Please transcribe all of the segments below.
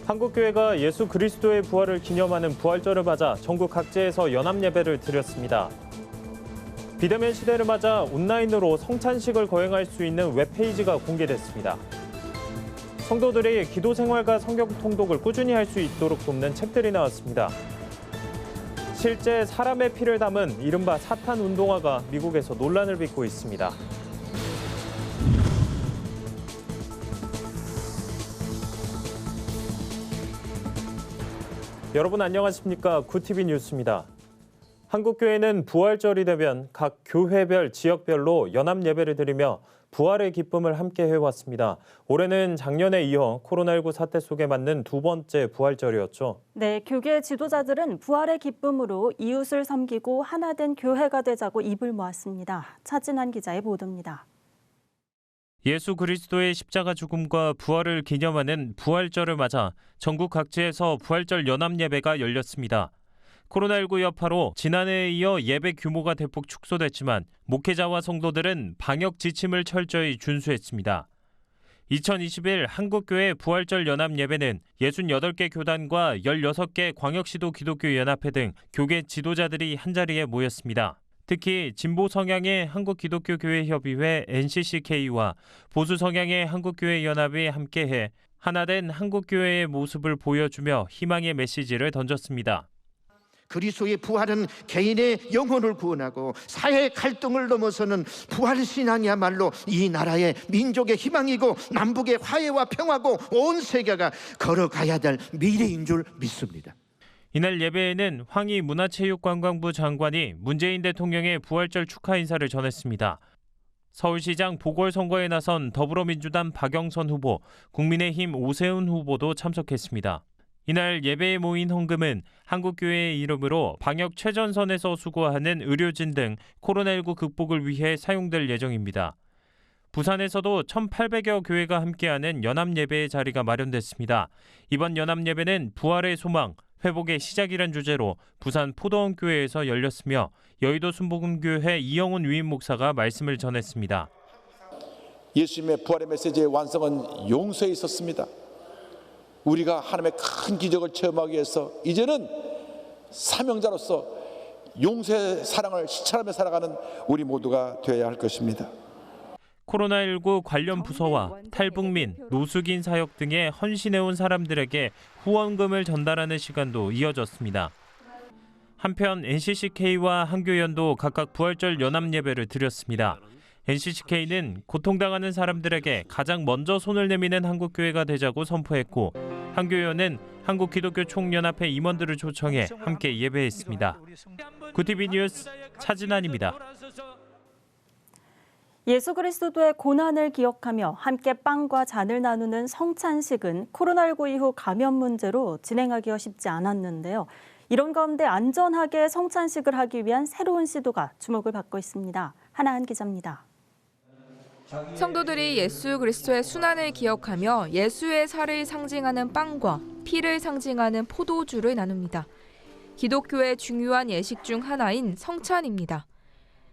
한국교회가 예수 그리스도의 부활을 기념하는 부활절을 맞아 전국 각지에서 연합예배를 드렸습니다. 비대면 시대를 맞아 온라인으로 성찬식을 거행할 수 있는 웹페이지가 공개됐습니다. 성도들이 기도 생활과 성경 통독을 꾸준히 할 수 있도록 돕는 책들이 나왔습니다. 실제 사람의 피를 담은 이른바 사탄 운동화가 미국에서 논란을 빚고 있습니다. 여러분 안녕하십니까? 구티비 뉴스입니다. 한국교회는 부활절이 되면 각 교회별, 지역별로 연합예배를 드리며 부활의 기쁨을 함께 해왔습니다. 올해는 작년에 이어 코로나19 사태 속에 맞는 두 번째 부활절이었죠. 네, 교계 지도자들은 부활의 기쁨으로 이웃을 섬기고 하나된 교회가 되자고 입을 모았습니다. 차진환 기자의 보도입니다. 예수 그리스도의 십자가 죽음과 부활을 기념하는 부활절을 맞아 전국 각지에서 부활절 연합예배가 열렸습니다. 코로나19 여파로 지난해에 이어 예배 규모가 대폭 축소됐지만 목회자와 성도들은 방역 지침을 철저히 준수했습니다. 2021 한국교회 부활절 연합예배는 68개 교단과 16개 광역시도 기독교연합회 등 교계 지도자들이 한자리에 모였습니다. 특히 진보 성향의 한국기독교교회협의회 NCCK와 보수 성향의 한국교회연합이 함께해 하나된 한국교회의 모습을 보여주며 희망의 메시지를 던졌습니다. 그리스도의 부활은 개인의 영혼을 구원하고 사회 갈등을 넘어서는 부활신앙이야말로 이 나라의 민족의 희망이고 남북의 화해와 평화고 온 세계가 걸어가야 될 미래인 줄 믿습니다. 이날 예배에는 황희 문화체육관광부 장관이 문재인 대통령의 부활절 축하 인사를 전했습니다. 서울시장 보궐선거에 나선 더불어민주당 박영선 후보, 국민의힘 오세훈 후보도 참석했습니다. 이날 예배에 모인 헌금은 한국교회의 이름으로 방역 최전선에서 수고하는 의료진 등 코로나19 극복을 위해 사용될 예정입니다. 부산에서도 1,800여 교회가 함께하는 연합예배의 자리가 마련됐습니다. 이번 연합예배는 부활의 소망, 회복의 시작이란 주제로 부산 포도원교회에서 열렸으며 여의도 순복음교회 이영훈 위임 목사가 말씀을 전했습니다. 예수님의 부활의 메시지의 완성은 용서에 있었습니다. 우리가 하나님의 큰 기적을 체험하기 위해서 이제는 사명자로서 용서의 사랑을 실천하며 살아가는 우리 모두가 되어야 할 것입니다. 코로나19 관련 부서와 탈북민, 노숙인 사역 등에 헌신해온 사람들에게 후원금을 전달하는 시간도 이어졌습니다. 한편 NCCK와 한교연도 각각 부활절 연합예배를 드렸습니다. NCCK는 고통당하는 사람들에게 가장 먼저 손을 내미는 한국교회가 되자고 선포했고 한교연은 한국기독교총연합회 임원들을 초청해 함께 예배했습니다. 구티비 뉴스 차진환입니다. 예수 그리스도의 고난을 기억하며 함께 빵과 잔을 나누는 성찬식은 코로나19 이후 감염 문제로 진행하기가 쉽지 않았는데요. 이런 가운데 안전하게 성찬식을 하기 위한 새로운 시도가 주목을 받고 있습니다. 하나한 기자입니다. 성도들이 예수 그리스도의 순환을 기억하며 예수의 살을 상징하는 빵과 피를 상징하는 포도주를 나눕니다. 기독교의 중요한 예식 중 하나인 성찬입니다.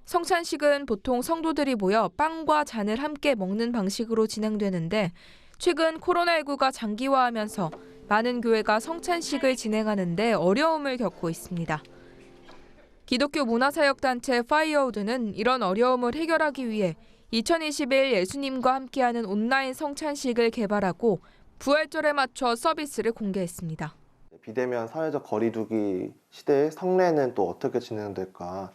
성찬식은 보통 성도들이 모여 빵과 잔을 함께 먹는 방식으로 진행되는데 최근 코로나19가 장기화하면서 많은 교회가 성찬식을 진행하는 데 어려움을 겪고 있습니다. 기독교 문화사역단체 파이어우드는 이런 어려움을 해결하기 위해 2021 예수님과 함께하는 온라인 성찬식을 개발하고 부활절에 맞춰 서비스를 공개했습니다. 비대면 사회적 거리두기 시대에 성례는 또 어떻게 진행될까?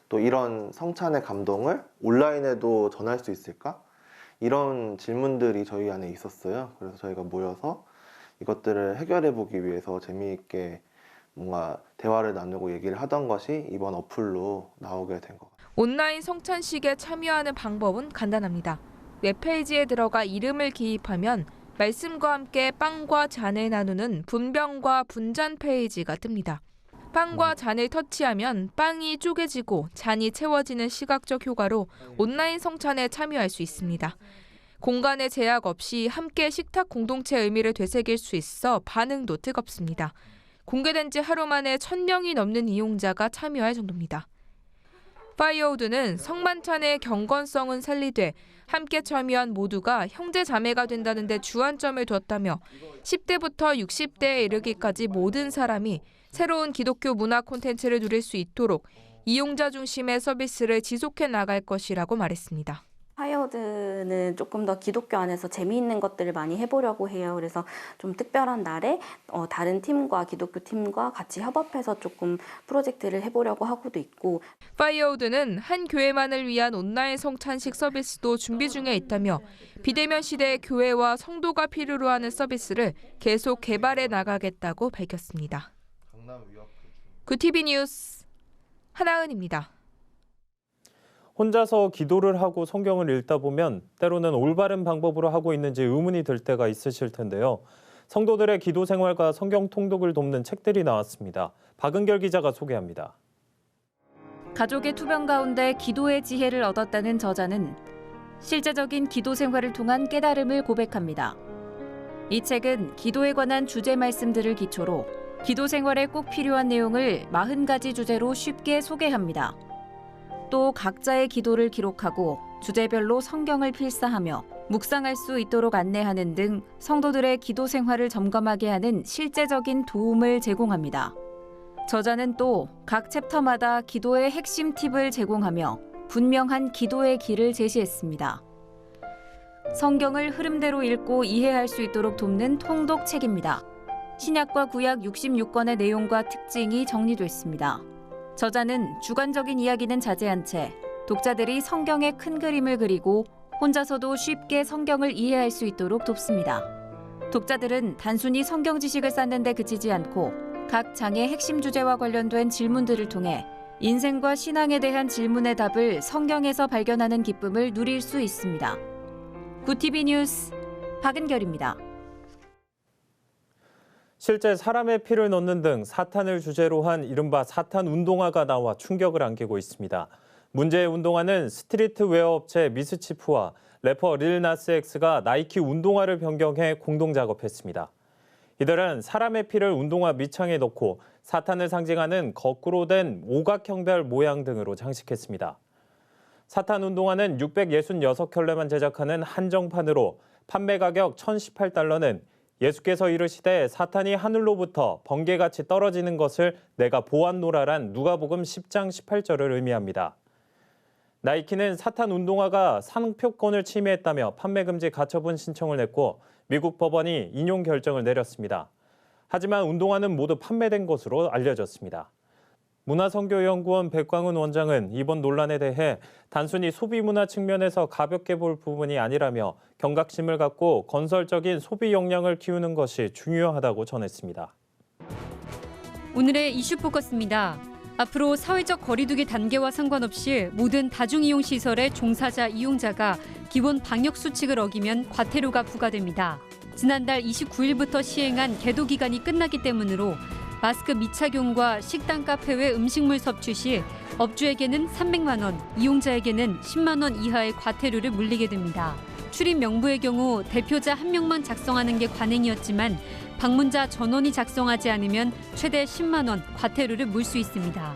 또 이런 성찬의 감동을 온라인에도 전할 수 있을까? 이런 질문들이 저희 안에 있었어요. 그래서 저희가 모여서 이것들을 해결해 보기 위해서 재미있게 뭔가 대화를 나누고 얘기를 하던 것이 이번 어플로 나오게 된 것 같아요. 온라인 성찬식에 참여하는 방법은 간단합니다. 웹페이지에 들어가 이름을 기입하면 말씀과 함께 빵과 잔을 나누는 분병과 분잔 페이지가 뜹니다. 빵과 잔을 터치하면 빵이 쪼개지고 잔이 채워지는 시각적 효과로 온라인 성찬에 참여할 수 있습니다. 공간의 제약 없이 함께 식탁 공동체의 의미를 되새길 수 있어 반응도 뜨겁습니다. 공개된 지 하루 만에 1,000명이 넘는 이용자가 참여할 정도입니다. 파이어우드는 성만찬의 경건성은 살리되 함께 참여한 모두가 형제 자매가 된다는 데 주안점을 뒀다며 10대부터 60대에 이르기까지 모든 사람이 새로운 기독교 문화 콘텐츠를 누릴 수 있도록 이용자 중심의 서비스를 지속해 나갈 것이라고 말했습니다. 파이어우드는 조금 더 기독교 안에서 재미있는 것들을 많이 해보려고 해요. 그래서 좀 특별한 날에 다른 팀과 기독교 팀과 같이 협업해서 조금 프로젝트를 해보려고 하고도 있고. 파이어우드는 한 교회만을 위한 온라인 성찬식 서비스도 준비 중에 있다며 비대면 시대의 교회와 성도가 필요로 하는 서비스를 계속 개발해 나가겠다고 밝혔습니다. 구TV 뉴스 하나은입니다. 혼자서 기도를 하고 성경을 읽다 보면 때로는 올바른 방법으로 하고 있는지 의문이 들 때가 있으실 텐데요. 성도들의 기도 생활과 성경 통독을 돕는 책들이 나왔습니다. 박은결 기자가 소개합니다. 가족의 투병 가운데 기도의 지혜를 얻었다는 저자는 실제적인 기도 생활을 통한 깨달음을 고백합니다. 이 책은 기도에 관한 주제 말씀들을 기초로 기도 생활에 꼭 필요한 내용을 40가지 주제로 쉽게 소개합니다. 또 각자의 기도를 기록하고 주제별로 성경을 필사하며 묵상할 수 있도록 안내하는 등 성도들의 기도 생활을 점검하게 하는 실제적인 도움을 제공합니다. 저자는 또 각 챕터마다 기도의 핵심 팁을 제공하며 분명한 기도의 길을 제시했습니다. 성경을 흐름대로 읽고 이해할 수 있도록 돕는 통독책입니다. 신약과 구약 66권의 내용과 특징이 정리됐습니다. 저자는 주관적인 이야기는 자제한 채 독자들이 성경의 큰 그림을 그리고 혼자서도 쉽게 성경을 이해할 수 있도록 돕습니다. 독자들은 단순히 성경 지식을 쌓는 데 그치지 않고 각 장의 핵심 주제와 관련된 질문들을 통해 인생과 신앙에 대한 질문의 답을 성경에서 발견하는 기쁨을 누릴 수 있습니다. 구TV 뉴스 박은결입니다. 실제 사람의 피를 넣는 등 사탄을 주제로 한 이른바 사탄 운동화가 나와 충격을 안기고 있습니다. 문제의 운동화는 스트리트웨어 업체 미스치프와 래퍼 릴나스X가 나이키 운동화를 변경해 공동 작업했습니다. 이들은 사람의 피를 운동화 밑창에 넣고 사탄을 상징하는 거꾸로 된 오각형별 모양 등으로 장식했습니다. 사탄 운동화는 666켤레만 제작하는 한정판으로 판매 가격 $1,018는 예수께서 이르시되 사탄이 하늘로부터 번개같이 떨어지는 것을 내가 보았노라란 누가복음 10장 18절을 의미합니다. 나이키는 사탄 운동화가 상표권을 침해했다며 판매 금지 가처분 신청을 냈고 미국 법원이 인용 결정을 내렸습니다. 하지만 운동화는 모두 판매된 것으로 알려졌습니다. 문화선교연구원 백광훈 원장은 이번 논란에 대해 단순히 소비문화 측면에서 가볍게 볼 부분이 아니라며 경각심을 갖고 건설적인 소비 역량을 키우는 것이 중요하다고 전했습니다. 오늘의 이슈 포커스입니다. 앞으로 사회적 거리두기 단계와 상관없이 모든 다중이용시설의 종사자 이용자가 기본 방역수칙을 어기면 과태료가 부과됩니다. 지난달 29일부터 시행한 계도 기간이 끝나기 때문으로 마스크 미착용과 식당, 카페 외 음식물 섭취 시 업주에게는 300만 원, 이용자에게는 10만 원 이하의 과태료를 물리게 됩니다. 출입 명부의 경우 대표자 1명만 작성하는 게 관행이었지만 방문자 전원이 작성하지 않으면 최대 10만 원 과태료를 물 수 있습니다.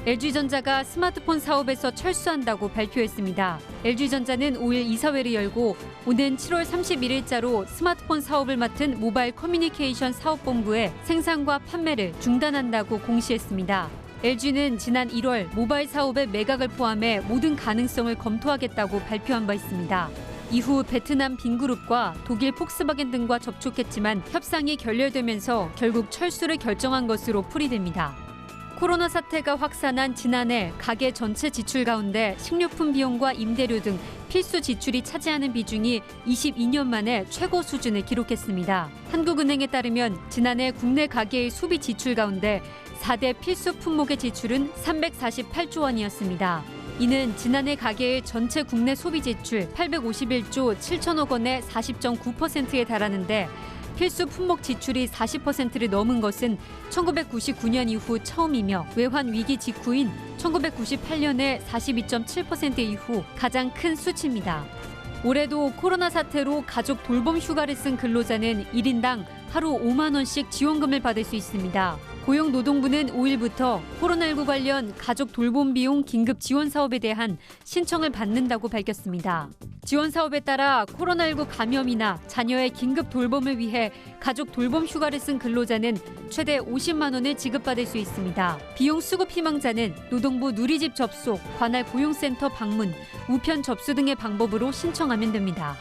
LG전자가 스마트폰 사업에서 철수한다고 발표했습니다. LG전자는 5일 이사회를 열고 오는 7월 31일자로 스마트폰 사업을 맡은 모바일 커뮤니케이션 사업본부의 생산과 판매를 중단한다고 공시했습니다. LG는 지난 1월 모바일 사업의 매각을 포함해 모든 가능성을 검토하겠다고 발표한 바 있습니다. 이후 베트남 빈그룹과 독일 폭스바겐 등과 접촉했지만 협상이 결렬되면서 결국 철수를 결정한 것으로 풀이됩니다. 코로나 사태가 확산한 지난해 가계 전체 지출 가운데 식료품 비용과 임대료 등 필수 지출이 차지하는 비중이 22년 만에 최고 수준을 기록했습니다. 한국은행에 따르면 지난해 국내 가계의 소비 지출 가운데 4대 필수 품목의 지출은 348조 원이었습니다. 이는 지난해 가계의 전체 국내 소비 지출 851조 7천억 원의 40.9%에 달하는데 필수 품목 지출이 40%를 넘은 것은 1999년 이후 처음이며 외환 위기 직후인 1998년의 42.7% 이후 가장 큰 수치입니다. 올해도 코로나 사태로 가족 돌봄 휴가를 쓴 근로자는 1인당 하루 5만 원씩 지원금을 받을 수 있습니다. 고용노동부는 5일부터 코로나19 관련 가족 돌봄 비용 긴급 지원 사업에 대한 신청을 받는다고 밝혔습니다. 지원 사업에 따라 코로나19 감염이나 자녀의 긴급 돌봄을 위해 가족 돌봄 휴가를 쓴 근로자는 최대 50만 원을 지급받을 수 있습니다. 비용 수급 희망자는 노동부 누리집 접속, 관할 고용센터 방문, 우편 접수 등의 방법으로 신청하면 됩니다.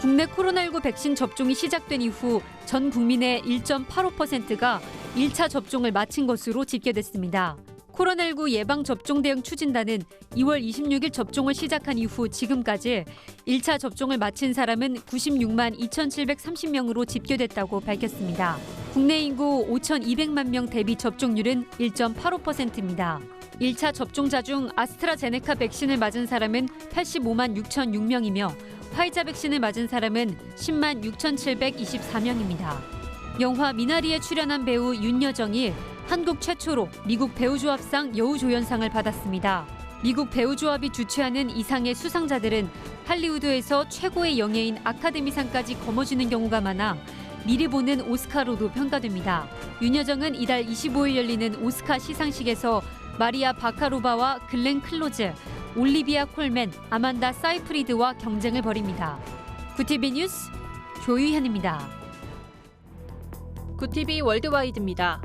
국내 코로나19 백신 접종이 시작된 이후 전 국민의 1.85%가 1차 접종을 마친 것으로 집계됐습니다. 코로나19 예방접종대응 추진단은 2월 26일 접종을 시작한 이후 지금까지 1차 접종을 마친 사람은 96만 2,730명으로 집계됐다고 밝혔습니다. 국내 인구 5,200만 명 대비 접종률은 1.85%입니다. 1차 접종자 중 아스트라제네카 백신을 맞은 사람은 85만 6,006명이며 화이자 백신을 맞은 사람은 10만 6,724명입니다. 영화 미나리에 출연한 배우 윤여정이 한국 최초로 미국 배우조합상 여우조연상을 받았습니다. 미국 배우조합이 주최하는 이 상의 수상자들은 할리우드에서 최고의 영예인 아카데미상까지 거머쥐는 경우가 많아 미리 보는 오스카로도 평가됩니다. 윤여정은 이달 25일 열리는 오스카 시상식에서 마리아 바카로바와 글렌 클로즈, 올리비아 콜맨, 아만다 사이프리드와 경쟁을 벌입니다. 구티비 뉴스 조유현입니다. 구티비 월드와이드입니다.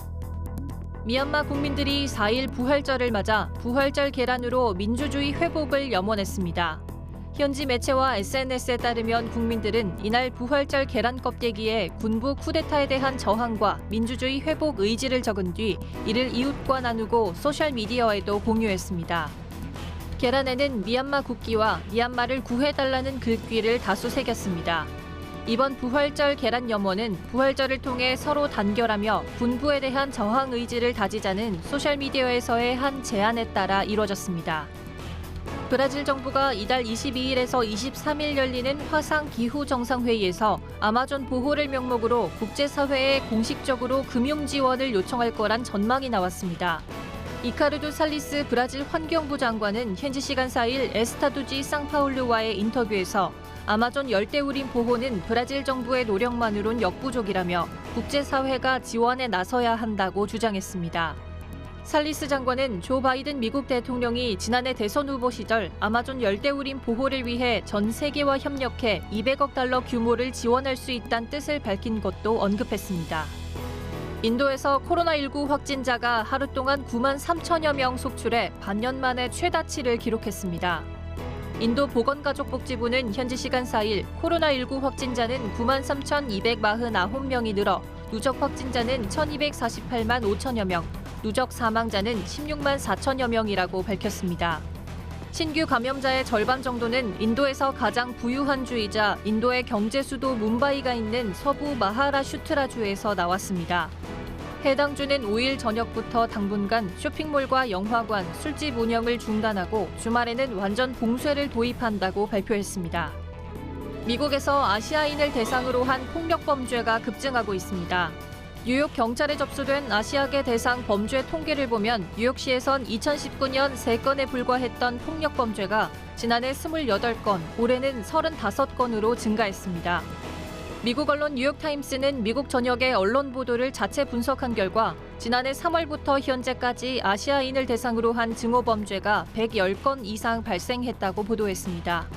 미얀마 국민들이 4일 부활절을 맞아 부활절 계란으로 민주주의 회복을 염원했습니다. 현지 매체와 SNS에 따르면 국민들은 이날 부활절 계란 껍데기에 군부 쿠데타에 대한 저항과 민주주의 회복 의지를 적은 뒤 이를 이웃과 나누고 소셜미디어에도 공유했습니다. 계란에는 미얀마 국기와 미얀마를 구해달라는 글귀를 다수 새겼습니다. 이번 부활절 계란 염원은 부활절을 통해 서로 단결하며 군부에 대한 저항 의지를 다지자는 소셜미디어에서의 한 제안에 따라 이뤄졌습니다. 브라질 정부가 이달 22일에서 23일 열리는 화상 기후 정상회의에서 아마존 보호를 명목으로 국제사회에 공식적으로 금융 지원을 요청할 거란 전망이 나왔습니다. 이카르두 살리스 브라질 환경부 장관은 현지 시간 4일 에스타두지 상파울루와의 인터뷰에서 아마존 열대우림 보호는 브라질 정부의 노력만으론 역부족이라며 국제사회가 지원에 나서야 한다고 주장했습니다. 살리스 장관은 조 바이든 미국 대통령이 지난해 대선 후보 시절 아마존 열대우림 보호를 위해 전 세계와 협력해 200억 달러 규모를 지원할 수 있다는 뜻을 밝힌 것도 언급했습니다. 인도에서 코로나19 확진자가 하루 동안 9만 3천여 명 속출해 반년 만에 최다치를 기록했습니다. 인도 보건가족복지부는 현지 시간 4일 코로나19 확진자는 9만 3,249명이 늘어 누적 확진자는 1,248만 5천여 명, 누적 사망자는 16만 4천여 명이라고 밝혔습니다. 신규 감염자의 절반 정도는 인도에서 가장 부유한 주이자 인도의 경제 수도 뭄바이가 있는 서부 마하라슈트라주에서 나왔습니다. 해당 주는 5일 저녁부터 당분간 쇼핑몰과 영화관, 술집 운영을 중단하고 주말에는 완전 봉쇄를 도입한다고 발표했습니다. 미국에서 아시아인을 대상으로 한 폭력 범죄가 급증하고 있습니다. 뉴욕 경찰에 접수된 아시아계 대상 범죄 통계를 보면 뉴욕시에선 2019년 3건에 불과했던 폭력 범죄가 지난해 28건, 올해는 35건으로 증가했습니다. 미국 언론 뉴욕타임스는 미국 전역의 언론 보도를 자체 분석한 결과 지난해 3월부터 현재까지 아시아인을 대상으로 한 증오 범죄가 110건 이상 발생했다고 보도했습니다.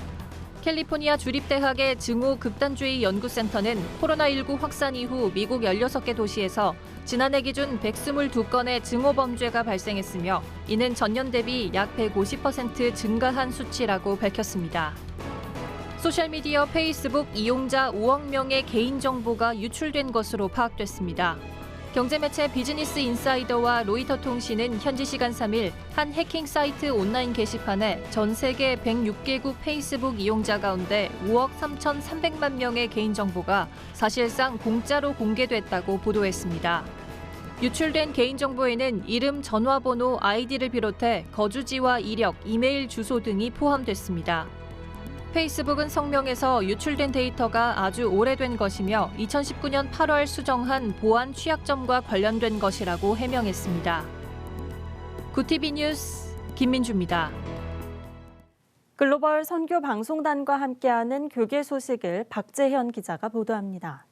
캘리포니아 주립대학의 증오 극단주의 연구센터는 코로나19 확산 이후 미국 16개 도시에서 지난해 기준 122건의 증오 범죄가 발생했으며 이는 전년 대비 약 150% 증가한 수치라고 밝혔습니다. 소셜미디어 페이스북 이용자 5억 명의 개인정보가 유출된 것으로 파악됐습니다. 경제매체 비즈니스 인사이더와 로이터 통신은 현지 시간 3일 한 해킹 사이트 온라인 게시판에 전 세계 106개국 페이스북 이용자 가운데 5억 3,300만 명의 개인정보가 사실상 공짜로 공개됐다고 보도했습니다. 유출된 개인정보에는 이름, 전화번호, 아이디를 비롯해 거주지와 이력, 이메일 주소 등이 포함됐습니다. 페이스북은 성명에서 유출된 데이터가 아주 오래된 것이며 2019년 8월 수정한 보안 취약점과 관련된 것이라고 해명했습니다. 구티비 뉴스 김민주입니다. 글로벌 선교 방송단과 함께하는 교계 소식을 박재현 기자가 보도합니다.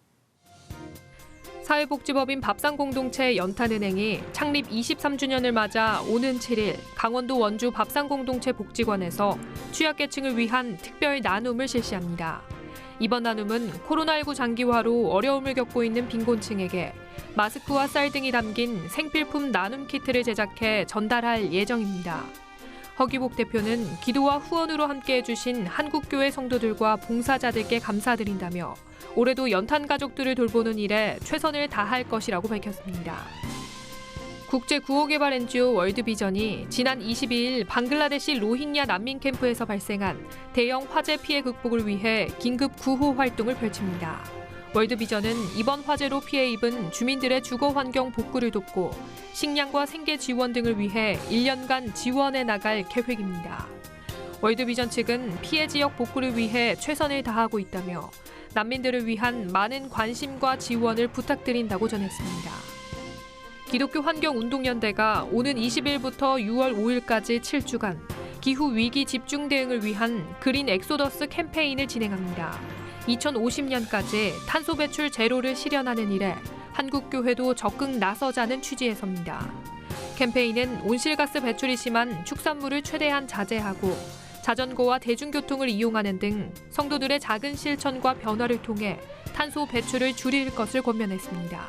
사회복지법인 밥상공동체 연탄은행이 창립 23주년을 맞아 오는 7일 강원도 원주 밥상공동체 복지관에서 취약계층을 위한 특별 나눔을 실시합니다. 이번 나눔은 코로나19 장기화로 어려움을 겪고 있는 빈곤층에게 마스크와 쌀 등이 담긴 생필품 나눔 키트를 제작해 전달할 예정입니다. 허기복 대표는 기도와 후원으로 함께해 주신 한국교회 성도들과 봉사자들께 감사드린다며 올해도 연탄 가족들을 돌보는 일에 최선을 다할 것이라고 밝혔습니다. 국제 구호개발 NGO 월드비전이 지난 22일 방글라데시 로힝야 난민 캠프에서 발생한 대형 화재 피해 극복을 위해 긴급 구호 활동을 펼칩니다. 월드비전은 이번 화재로 피해 입은 주민들의 주거 환경 복구를 돕고 식량과 생계 지원 등을 위해 1년간 지원해 나갈 계획입니다. 월드비전 측은 피해 지역 복구를 위해 최선을 다하고 있다며 난민들을 위한 많은 관심과 지원을 부탁드린다고 전했습니다. 기독교 환경운동연대가 오는 20일부터 6월 5일까지 7주간 기후위기 집중 대응을 위한 그린 엑소더스 캠페인을 진행합니다. 2050년까지 탄소 배출 제로를 실현하는 일에 한국교회도 적극 나서자는 취지에서입니다. 캠페인은 온실가스 배출이 심한 축산물을 최대한 자제하고 자전거와 대중교통을 이용하는 등 성도들의 작은 실천과 변화를 통해 탄소 배출을 줄일 것을 권면했습니다.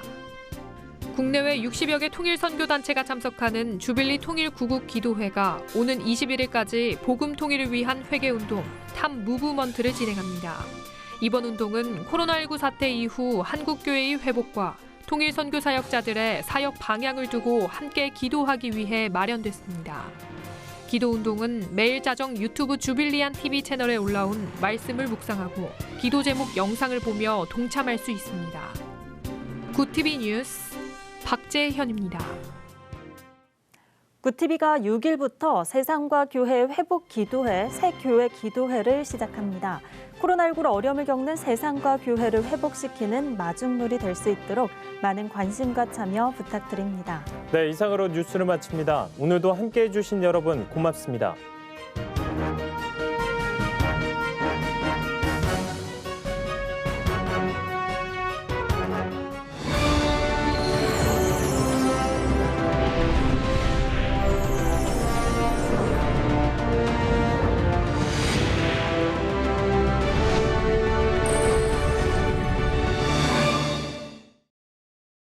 국내외 60여 개 통일선교단체가 참석하는 주빌리 통일구국 기도회가 오는 21일까지 복음 통일을 위한 회개운동 탑 무브먼트를 진행합니다. 이번 운동은 코로나19 사태 이후 한국교회의 회복과 통일선교 사역자들의 사역 방향을 두고 함께 기도하기 위해 마련됐습니다. 기도운동은 매일 자정 유튜브 주빌리안 TV 채널에 올라온 말씀을 묵상하고 기도 제목 영상을 보며 동참할 수 있습니다. 굿TV 뉴스 박재현입니다. 굿TV가 6일부터 세상과 교회 회복 기도회, 새 교회 기도회를 시작합니다. 코로나19로 어려움을 겪는 세상과 교회를 회복시키는 마중물이 될 수 있도록 많은 관심과 참여 부탁드립니다. 네, 이상으로 뉴스를 마칩니다. 오늘도 함께해 주신 여러분 고맙습니다.